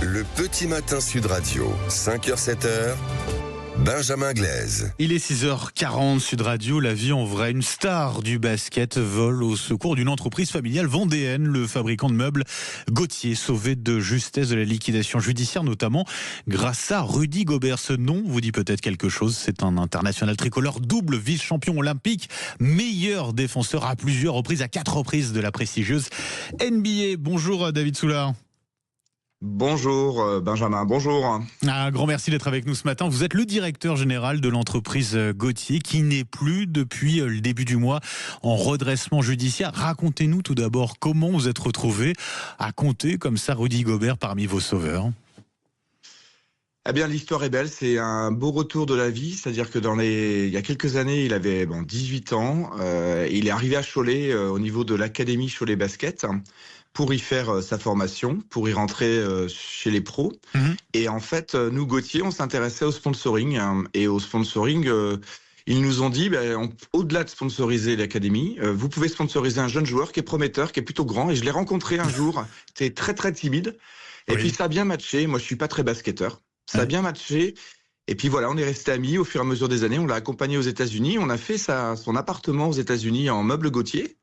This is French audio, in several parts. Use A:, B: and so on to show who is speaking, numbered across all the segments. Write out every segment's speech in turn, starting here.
A: Le petit matin Sud Radio, 5h-7h, Benjamin Glaise.
B: Il est 6h40, Sud Radio, la vie en vrai. Une star du basket vole au secours d'une entreprise familiale vendéenne, le fabricant de meubles Gauthier, sauvé de justesse de la liquidation judiciaire, notamment grâce à Rudy Gobert. Ce nom vous dit peut-être quelque chose. C'est un international tricolore, double vice-champion olympique, meilleur défenseur à plusieurs reprises, à 4 reprises de la prestigieuse NBA. Bonjour David Soulard.
C: Bonjour Benjamin, bonjour.
B: Un grand merci d'être avec nous ce matin. Vous êtes le directeur général de l'entreprise Gauthier qui n'est plus depuis le début du mois en redressement judiciaire. Racontez-nous tout d'abord comment vous êtes retrouvé à compter comme ça Rudy Gobert parmi vos sauveurs.
C: Eh bien, l'histoire est belle, c'est un beau retour de la vie, c'est-à-dire que il y a quelques années, il avait 18 ans, il est arrivé à Cholet au niveau de l'académie Cholet Basket pour y faire sa formation, pour y rentrer chez les pros. Et en fait, nous, Gauthier, on s'intéressait au sponsoring. Et au sponsoring, ils nous ont dit, au-delà de sponsoriser l'académie, vous pouvez sponsoriser un jeune joueur qui est prometteur, qui est plutôt grand. Et je l'ai rencontré un jour, c'était très très timide. Et puis ça a bien matché, moi je suis pas très basketteur. Ça a bien matché. Et puis voilà, on est resté amis au fur et à mesure des années. On l'a accompagné aux États-Unis. On a fait son appartement aux États-Unis en meubles Gauthier.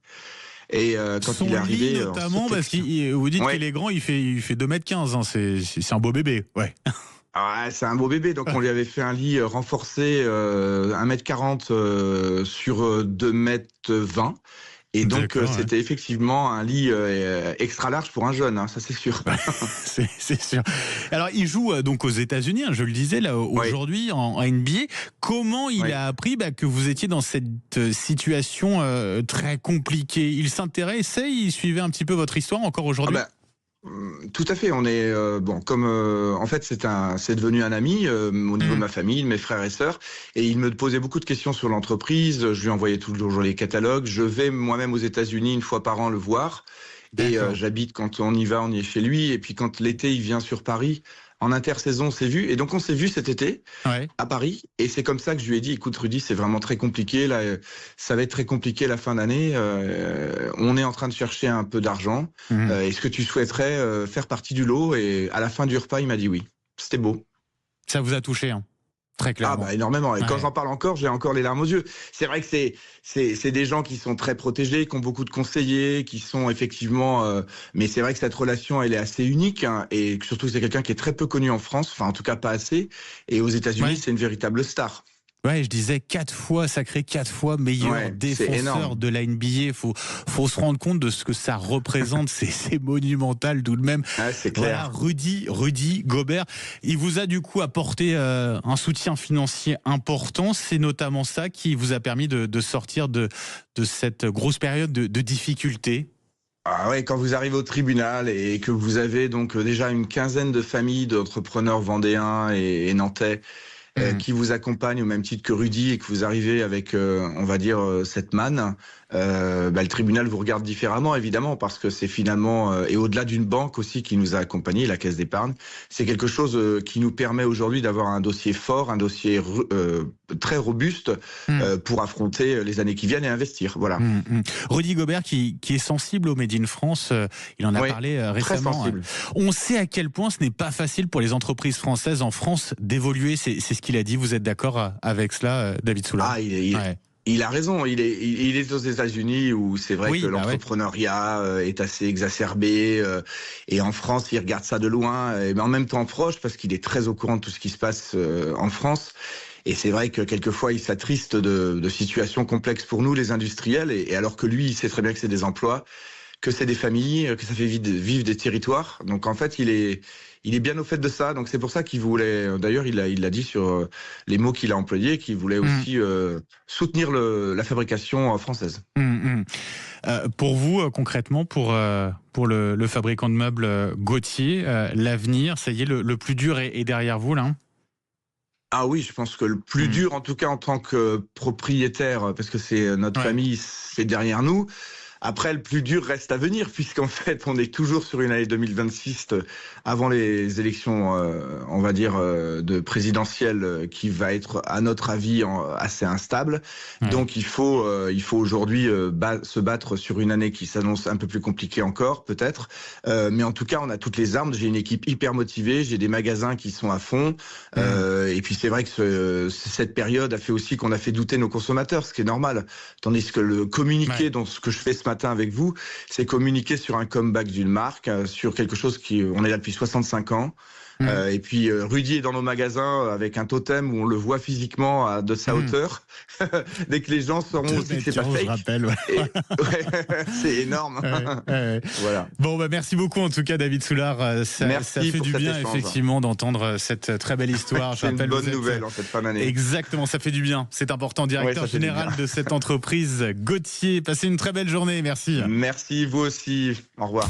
C: Et quand il est arrivé,
B: notamment parce que vous dites qu'il est grand, il fait 2m15, hein, c'est un beau bébé, ouais.
C: Ah, c'est un beau bébé, donc on lui avait fait un lit renforcé 1m40 sur 2m20. Et donc c'était effectivement un lit extra large pour un jeune, hein, ça c'est sûr.
B: c'est sûr. Alors il joue donc aux États-Unis, hein, je le disais là aujourd'hui en NBA. Comment il a appris que vous étiez dans cette situation très compliquée? Il s'intéressait, il suivait un petit peu votre histoire encore aujourd'hui?
C: Tout à fait. On est en fait c'est devenu un ami au niveau de ma famille, de mes frères et sœurs, et il me posait beaucoup de questions sur l'entreprise. Je lui envoyais toujours les catalogues. Je vais moi-même aux États-Unis une fois par an le voir. Et j'habite, quand on y va, on y est chez lui. Et puis quand l'été il vient sur Paris, en intersaison, on s'est vu. Et donc on s'est vu cet été à Paris. Et c'est comme ça que je lui ai dit, écoute Rudy, c'est vraiment très compliqué. Là, ça va être très compliqué la fin d'année. On est en train de chercher un peu d'argent. Est-ce que tu souhaiterais faire partie du lot? Et à la fin du repas, il m'a dit oui. C'était beau.
B: Ça vous a touché, hein? Très clairement.
C: Énormément. Et quand j'en parle encore, j'ai encore les larmes aux yeux. C'est vrai que c'est des gens qui sont très protégés, qui ont beaucoup de conseillers, qui sont effectivement... mais c'est vrai que cette relation, elle est assez unique. Hein, et surtout, c'est quelqu'un qui est très peu connu en France. Enfin, en tout cas, pas assez. Et aux États-Unis, c'est une véritable star.
B: Ouais, je disais 4 fois meilleur défenseur de la NBA. Faut se rendre compte de ce que ça représente. C'est monumental tout de même.
C: C'est clair.
B: Voilà, Rudy Gobert, il vous a du coup apporté un soutien financier important. C'est notamment ça qui vous a permis de sortir de cette grosse période de difficulté.
C: Ah ouais, quand vous arrivez au tribunal et que vous avez donc déjà une quinzaine de familles d'entrepreneurs vendéens et nantais qui vous accompagne au même titre que Rudy, et que vous arrivez avec, on va dire, cette manne, le tribunal vous regarde différemment, évidemment, parce que c'est finalement, et au-delà d'une banque aussi qui nous a accompagnés, la Caisse d'épargne, c'est quelque chose qui nous permet aujourd'hui d'avoir un dossier fort, un dossier très robuste pour affronter les années qui viennent et investir. Voilà.
B: Rudy Gobert qui est sensible au Made in France, il en a parlé récemment. On sait à quel point ce n'est pas facile pour les entreprises françaises en France d'évoluer, c'est ce qu'il a dit. Vous êtes d'accord avec cela, David Soulard?
C: Il a raison. Il est aux États-Unis où c'est vrai que l'entrepreneuriat est assez exacerbé. Et en France, il regarde ça de loin, mais en même temps proche, parce qu'il est très au courant de tout ce qui se passe en France. Et c'est vrai que quelquefois, il s'attriste de situations complexes pour nous, les industriels. Et alors que lui, il sait très bien que c'est des emplois, que c'est des familles, que ça fait vivre des territoires. Donc en fait, il est bien au fait de ça. Donc c'est pour ça qu'il voulait, d'ailleurs il l'a dit sur les mots qu'il a employés, qu'il voulait aussi soutenir la fabrication française.
B: Pour vous, concrètement, pour le fabricant de meubles Gauthier, l'avenir, ça y est, le plus dur est derrière vous là, hein?
C: Ah oui, je pense que le plus dur, en tout cas en tant que propriétaire, parce que c'est notre famille, c'est derrière nous. Après, le plus dur reste à venir, puisqu'en fait, on est toujours sur une année 2026 avant les élections, on va dire, de présidentielles, qui va être, à notre avis, assez instable. Donc, il faut aujourd'hui se battre sur une année qui s'annonce un peu plus compliquée encore, peut-être. Mais en tout cas, on a toutes les armes. J'ai une équipe hyper motivée. J'ai des magasins qui sont à fond. Et puis, c'est vrai que cette période a fait aussi qu'on a fait douter nos consommateurs, ce qui est normal. Tandis que le communiquer, dans ce que je fais ce matin avec vous, c'est communiquer sur un comeback d'une marque, sur quelque chose on est là depuis 65 ans. Et puis Rudy est dans nos magasins avec un totem où on le voit physiquement de sa hauteur. Dès que les gens sauront aussi que c'est pas fake.
B: Je rappelle,
C: c'est énorme. Voilà.
B: Bon, merci beaucoup en tout cas, David Soulard. Ça fait du bien effectivement d'entendre cette très belle histoire.
C: C'est une bonne nouvelle en cette fin d'année.
B: Exactement, ça fait du bien. C'est important. Directeur général de cette entreprise, Gauthier. Passez une très belle journée. Merci.
C: Merci, vous aussi. Au revoir.